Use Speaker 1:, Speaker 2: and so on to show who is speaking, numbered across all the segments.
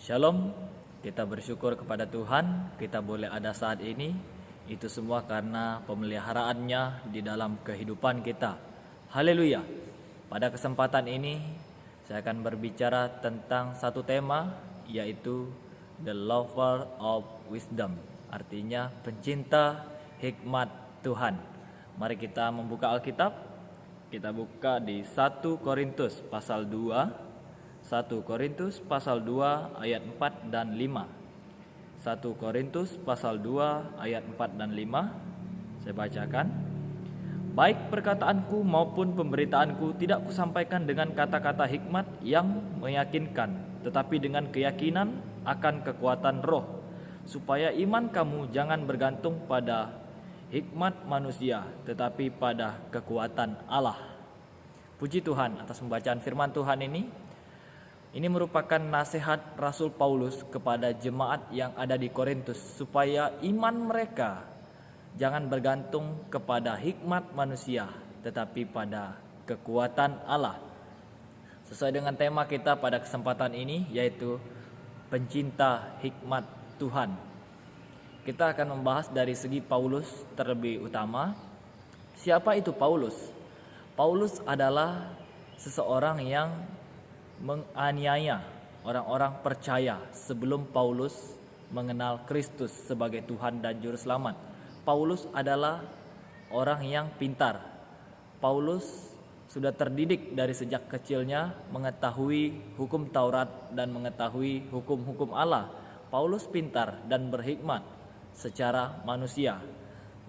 Speaker 1: Shalom, kita bersyukur kepada Tuhan, kita boleh ada saat ini. Itu semua karena pemeliharaannya di dalam kehidupan kita. Haleluya. Pada kesempatan ini, saya akan berbicara tentang satu tema, yaitu The Lover of Wisdom. Artinya pencinta hikmat Tuhan. Mari kita membuka Alkitab. Kita buka di 1 Korintus pasal 2. 1 Korintus pasal 2 ayat 4 dan 5. 1 Korintus pasal 2 ayat 4 dan 5. Saya bacakan. Baik perkataanku maupun pemberitaanku tidak kusampaikan dengan kata-kata hikmat yang meyakinkan, tetapi dengan keyakinan akan kekuatan roh, supaya iman kamu jangan bergantung pada hikmat manusia, tetapi pada kekuatan Allah. Puji Tuhan atas pembacaan firman Tuhan ini. Ini merupakan nasihat Rasul Paulus kepada jemaat yang ada di Korintus, supaya iman mereka jangan bergantung kepada hikmat manusia, tetapi pada kekuatan Allah. Sesuai dengan tema kita pada kesempatan ini, yaitu pencinta hikmat Tuhan. Kita akan membahas dari segi Paulus terlebih utama. Siapa itu Paulus? Paulus adalah seseorang yang menganiaya orang-orang percaya sebelum Paulus mengenal Kristus sebagai Tuhan dan Juru Selamat. Paulus adalah orang yang pintar. Paulus sudah terdidik dari sejak kecilnya mengetahui hukum Taurat dan mengetahui hukum-hukum Allah. Paulus pintar dan berhikmat secara manusia.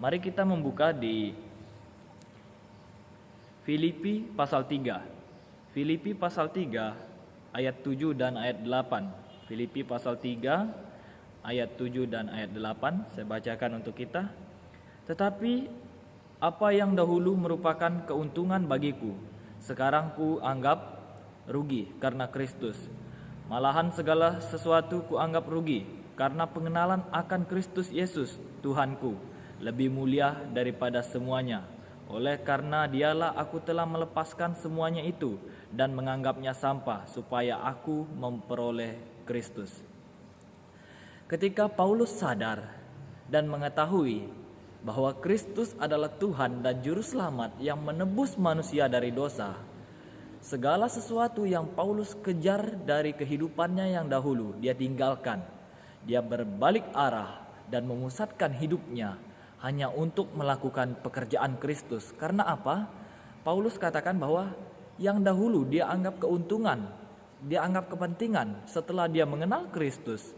Speaker 1: Mari kita membuka di Filipi pasal 3. Filipi pasal 3 ayat 7 dan ayat 8. Filipi pasal 3 ayat 7 dan ayat 8. Saya bacakan untuk kita. Tetapi apa yang dahulu merupakan keuntungan bagiku, sekarang ku anggap rugi karena Kristus. Malahan segala sesuatu ku anggap rugi karena pengenalan akan Kristus Yesus Tuhanku lebih mulia daripada semuanya. Oleh karena dialah aku telah melepaskan semuanya itu dan menganggapnya sampah supaya aku memperoleh Kristus. Ketika Paulus sadar dan mengetahui bahwa Kristus adalah Tuhan dan Juru Selamat yang menebus manusia dari dosa, segala sesuatu yang Paulus kejar dari kehidupannya yang dahulu dia tinggalkan. Dia berbalik arah dan memusatkan hidupnya hanya untuk melakukan pekerjaan Kristus. Karena apa? Paulus katakan bahwa yang dahulu dia anggap keuntungan, dia anggap kepentingan. Setelah dia mengenal Kristus,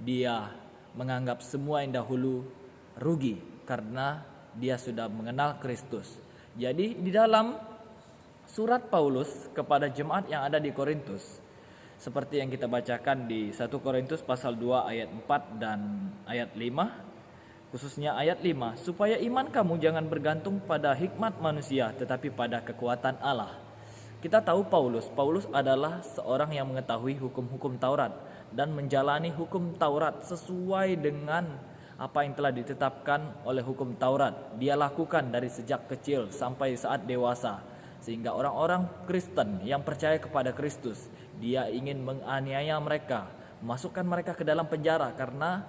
Speaker 1: dia menganggap semua yang dahulu rugi karena dia sudah mengenal Kristus. Jadi di dalam surat Paulus kepada jemaat yang ada di Korintus, seperti yang kita bacakan di 1 Korintus pasal 2 ayat 4 dan ayat 5, khususnya ayat 5, supaya iman kamu jangan bergantung pada hikmat manusia, tetapi pada kekuatan Allah. Kita tahu Paulus adalah seorang yang mengetahui hukum-hukum Taurat dan menjalani hukum Taurat sesuai dengan apa yang telah ditetapkan oleh hukum Taurat. Dia lakukan dari sejak kecil sampai saat dewasa, sehingga orang-orang Kristen yang percaya kepada Kristus, dia ingin menganiaya mereka, masukkan mereka ke dalam penjara karena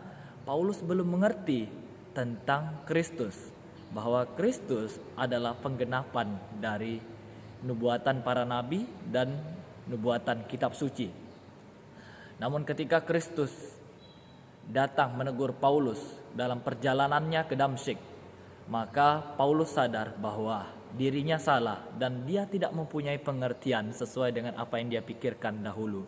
Speaker 1: Paulus belum mengerti tentang Kristus, bahwa Kristus adalah penggenapan dari nubuatan para nabi dan nubuatan kitab suci. Namun ketika Kristus datang menegur Paulus dalam perjalanannya ke Damsyik, maka Paulus sadar bahwa dirinya salah dan dia tidak mempunyai pengertian sesuai dengan apa yang dia pikirkan dahulu.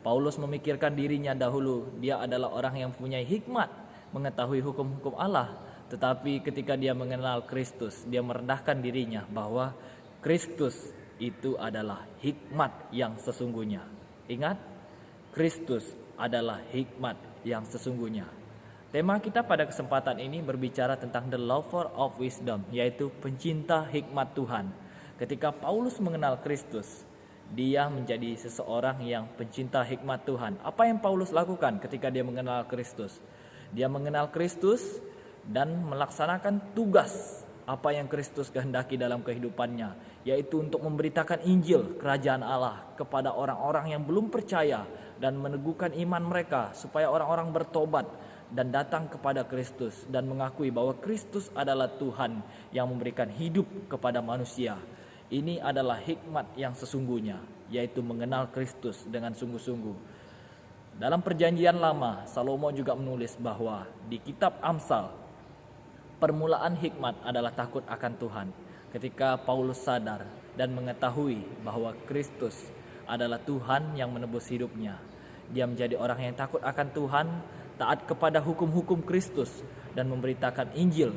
Speaker 1: Paulus memikirkan dirinya dahulu, dia adalah orang yang mempunyai hikmat, mengetahui hukum-hukum Allah. Tetapi ketika dia mengenal Kristus, dia merendahkan dirinya bahwa Kristus itu adalah hikmat yang sesungguhnya. Ingat, Kristus adalah hikmat yang sesungguhnya. Tema kita pada kesempatan ini berbicara tentang the lover of wisdom, yaitu pencinta hikmat Tuhan. Ketika Paulus mengenal Kristus, dia menjadi seseorang yang pencinta hikmat Tuhan. Apa yang Paulus lakukan ketika dia mengenal Kristus? Dia mengenal Kristus dan melaksanakan tugas apa yang Kristus kehendaki dalam kehidupannya, yaitu untuk memberitakan Injil Kerajaan Allah kepada orang-orang yang belum percaya dan meneguhkan iman mereka supaya orang-orang bertobat dan datang kepada Kristus dan mengakui bahwa Kristus adalah Tuhan yang memberikan hidup kepada manusia. Ini adalah hikmat yang sesungguhnya, yaitu mengenal Kristus dengan sungguh-sungguh. Dalam Perjanjian Lama, Salomo juga menulis bahwa di kitab Amsal, permulaan hikmat adalah takut akan Tuhan. Ketika Paulus sadar dan mengetahui bahwa Kristus adalah Tuhan yang menebus hidupnya, dia menjadi orang yang takut akan Tuhan, taat kepada hukum-hukum Kristus, dan memberitakan Injil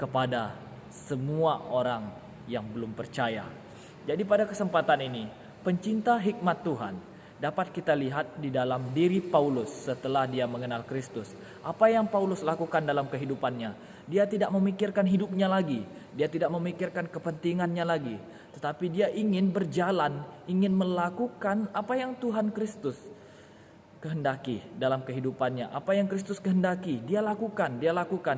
Speaker 1: kepada semua orang yang belum percaya. Jadi pada kesempatan ini, pencinta hikmat Tuhan dapat kita lihat di dalam diri Paulus setelah dia mengenal Kristus. Apa yang Paulus lakukan dalam kehidupannya? Dia tidak memikirkan hidupnya lagi, dia tidak memikirkan kepentingannya lagi, tetapi dia ingin berjalan, ingin melakukan apa yang Tuhan Kristus kehendaki dalam kehidupannya. Apa yang Kristus kehendaki, dia lakukan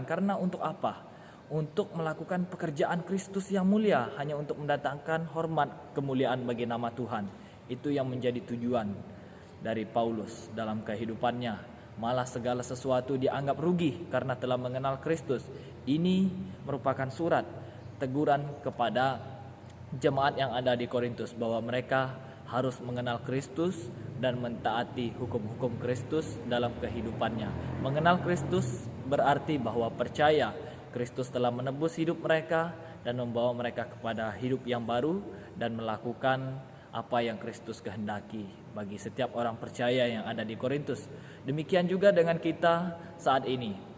Speaker 1: karena untuk apa? Untuk melakukan pekerjaan Kristus yang mulia, hanya untuk mendatangkan hormat kemuliaan bagi nama Tuhan. Itu yang menjadi tujuan dari Paulus dalam kehidupannya. Malah segala sesuatu dianggap rugi karena telah mengenal Kristus. Ini merupakan surat teguran kepada jemaat yang ada di Korintus bahwa mereka harus mengenal Kristus dan mentaati hukum-hukum Kristus dalam kehidupannya. Mengenal Kristus berarti bahwa percaya Kristus telah menebus hidup mereka dan membawa mereka kepada hidup yang baru dan melakukan apa yang Kristus kehendaki bagi setiap orang percaya yang ada di Korintus. Demikian juga dengan kita saat ini.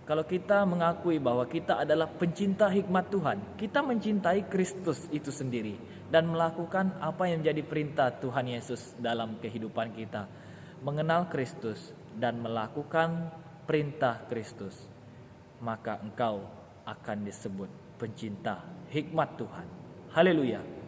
Speaker 1: Kalau kita mengakui bahwa kita adalah pencinta hikmat Tuhan, kita mencintai Kristus itu sendiri dan melakukan apa yang menjadi perintah Tuhan Yesus dalam kehidupan kita. Mengenal Kristus dan melakukan perintah Kristus, maka engkau akan disebut pencinta hikmat Tuhan. Haleluya.